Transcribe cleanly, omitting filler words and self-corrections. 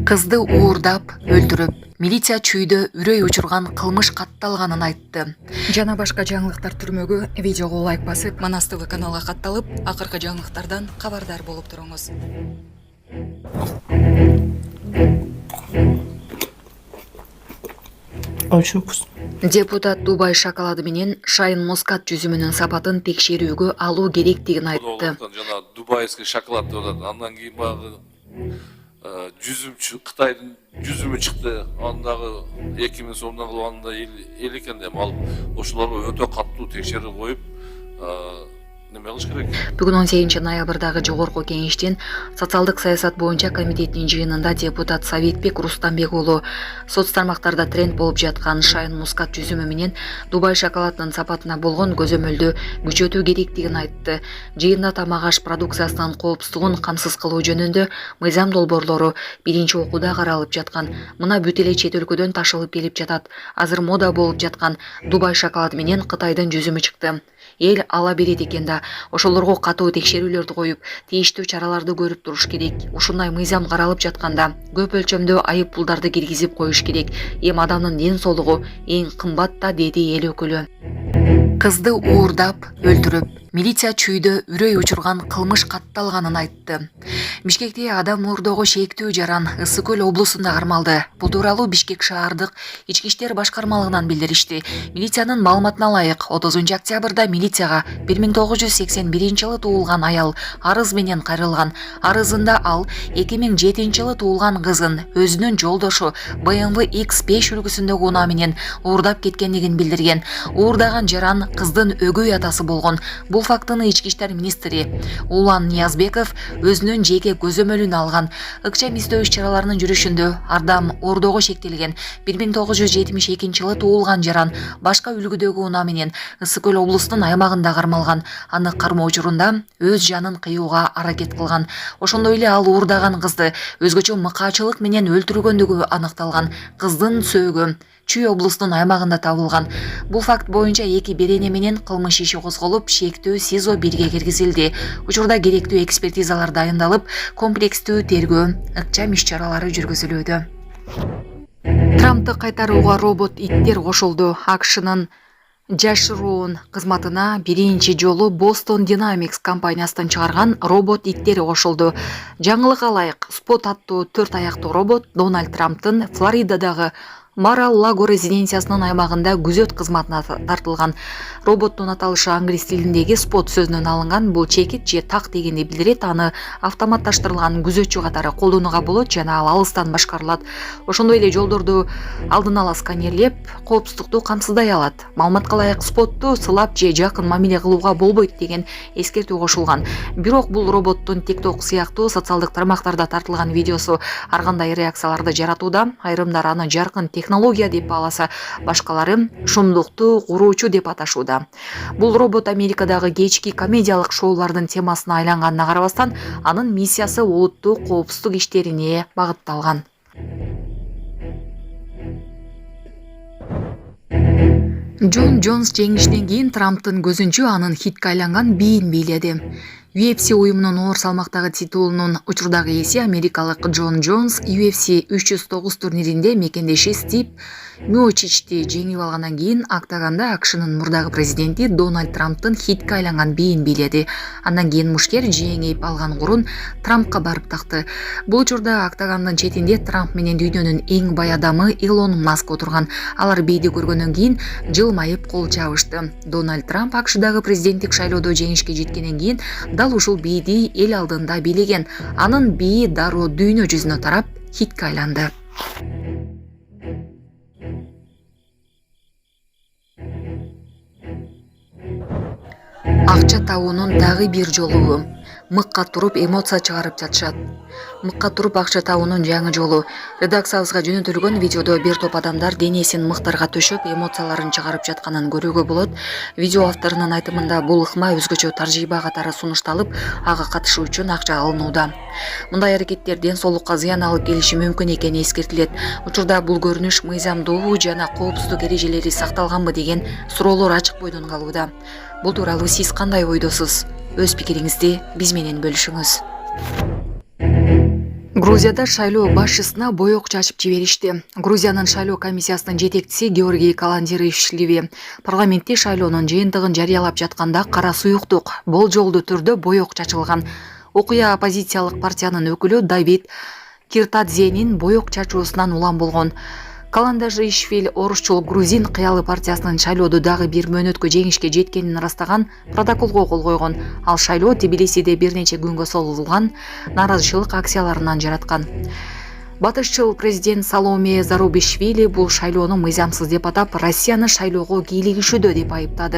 Кызды уурдап, өлтүрүп, милиция чүйдө үрөй учурган кылмыш катталганын айтты. Жана башка жаңылыктар түрмөгү видеого лайк басып, Манас ТВ каналга катталып, акыркы жаңылыктардан кабардар болуп туруңуз. Очень вкусно. Депутат Дубай шоколады менен шайын мускат жүзүмүнүн сапатын текшерүүгө алуу керектигин айтты. Жана дубайский шоколад деп атат. Андан кийин баягы жүзүм Кытайдын жүзүмү чыкты. Андагы 2000 сомдон кылганда эл экен деп алып, ошолорго өтө каттуу текшерип коюп, неме кылыш керек. Бүгүн 18 ноябрдагы жогорку кеңештин социалдык саясат боюнча комитетинин жыйынында депутат Савитбек Рустамбек уулу соц тармактарда тренд болуп жаткан шайын мускат жүзүмү менен Дубай шоколадынын сапатына болгон көзөмөлдү күчөтүү керектигин айтты. Жыйында тамак аш продукциясынын коопсуздугун камсыз кылуу жөнүндө мыйзам долбоорлору биринчи окууда каралып жаткан. Мына бүт эле чет өлкөдөн ташылып келип жатат. Азыр мода болуп жаткан Дубай шоколады менен Кытайдын жүзүмү чыкты. Эл ала берет экен да, ошолорго катуу текшерүүлөрдү коюп, тийиштүү чараларды көрүп туруш керек. Ушундай мыйзам каралып жатканда көп өлчөмдө айып пулдарды киргизип коюш керек. Эми адамдын ден соолугу эң кымбат да, деди эл өкүлү. Кызды уурдап, өлтүрүп, милиция чүйдө үрөй учурган кылмыш катталганын айтты. Бишкекте адам уурдоого шектүү жаран Ысык Көл облусунда кармалды. Бул тууралуу Бишкек шаардык ички иштер башкармалыгынан билдиришти. Милициянын маалыматына ылайык, 30 октябрда милицияга 1981-жылы туулган аял арыз менен кайрылган. Арызында ал 2007-жылы туулган кызын өзүнүн жолдошу BMW X5 үлгүсүндөгү унаа менен уурдап кеткендигин билдирген. Уурдаган жаран кыздын өгөй атасы болгон. Бул фактыны ички иштер министри Улан Ниязбеков өзүнүн жеке көзөмөлүнө алган. Ыкчам издөө иш-чараларынын жүрүшүндө ардам уурдоого шектелген. 1972-жылы туулган жаран башка үлгүдөгү унаа менен Ысык Көл облусунун аймагында кармалган. Аны кармоо учурунда өз жанын кыюуга аракет кылган. Ошондой эле ал уурдаган кызды өзгөчө мыкаачылык менен өлтүргөндүгү аныкталган. Кыздын сөөгү Чүй облусунун аймагында табылган. Бул факт боюнча 2 берене менен кылмыш иши козголуп, шектүү СИЗО 1ге киргизилди. Учурда керектүү экспертизалар дайындалып, комплекстүү тергөө, ыкчам иш-чаралары жүргүзүлүүдө. Трампты кайтарууга робот иттер кошулду. AQShnын жашыруун кызматына биринчи жолу Boston Dynamics компаниясынан чыгарган робот иттери кошулду. Жаңылык алайык, Spot аттуу 4 аяктуу робот Дональд Трамптын Флоридадагы Мар-а-Лаго резиденциясынын аймагында күзөт кызматына тартылган. Роботтун аталышы англис тилиндеги Spot сөзүнөн алынган. Бул чекит же так дегенди билдирет. Аны автоматташтырылган күзөтчү катары колдонууга болот жана ал алыстан башкарылат. Ошондой эле жолдорду алдын ала сканерлеп, коопсуздукту камсыздай алат. Маалыматка ылайык, Spot'ту сылап же жакын мамиле кылууга болбойт деген эскертүү кошулган. Бирок бул роботтун TikTok сыяктуу социалдык тармактарда тартылган видеосу ар кандай реакцияларды жаратууда. Айрымдар аны жаркын технология деп бааласа, башкалары шумдукту куруучу деп аташууда. Бул робот Америкадагы кечки комедиялык шоулардын темасына айланганына карабастан, анын миссиясы улуттук коопсуздук иштерине багытталган. Джон Джонс жеңишинен кийин Трамптын көзүнчө анын хитке айланган биин бийледи. UFC уюмунун оор салмактагы титулунун учурдагы ээси америкалык Джон Джонс UFC 309 турниринде мекендеши Стив Миочичти жеңип алгандан кийин октагонда AQShnын мурдагы президенти Дональд Трамптын хитке айланган биин бийледи. Андан кийин мушкер жеңип алган курун Трампка барып такты. Бул учурда октагондун четинде Трамп менен дүйнөнүн эң бай адамы Илон Маск отурган. Алар бийди көргөндөн кийин жылмайып кол чабышты. Дональд Трамп AQShdагы президенттик шайлоодо жеңишке жеткенден кийин дал ушул бийди эл алдында бийлеген. Анын бийи дароо дүйнө жүзүнө тарап хитке айланды. Акча табуунун дагы бир жолу мыкка туруп эмоция чыгарып жатышат. Мыкка туруп акча табуунун жаңы жолу. Редакциябызга жөнөтүлгөн видеодо бир топ адамдар денесин мыктарга төшөп, эмоцияларын чыгарып жатканын көрүүгө болот. Видео авторунун айтымында бул ыкма өзгөчө таржыйба катары сунушталып, ага катышуу үчүн акча алынууда. Мындай аракеттер ден соолукка зыян алып келиши мүмкүн экени эскертилет. Учурда бул көрүнүш мыйзамдуу жана коопсуздук эрежелери сакталганбы деген суроолор ачык бойдон калууда. Бул тууралуу сиз кандай ойдосуз? Өз пикириңизди биз менен бөлүшүңүз. Грузияда шайлоо башчысына боек чачып жиберишти. Грузиянын шайлоо комиссиясынын жетекчиси Георгий Каландировичливи парламентте шайлоонун жыйынтыгын жарыялап жатканда кара суюктук болжолдуу түрдө боек чачылган. Окуя оппозициялык партиянын өкүлү Давид Киртадзенин боек чачуусунан улам болгон. Каландажишвили орусчул грузин кыялы партиясынын шайлоодо дагы бир мөөнөткө жеңишке жеткенин ырастаган протоколго кол койгон. Ал шайлоо Тбилисиде бир нече күнгө созулган нааразычылык акцияларынан жараткан. Батышчыл президент Саломе Зарубишвили бул шайлоону мыйзамсыз деп атап, Россияны шайлоого кийлигишүүдө деп айыптады.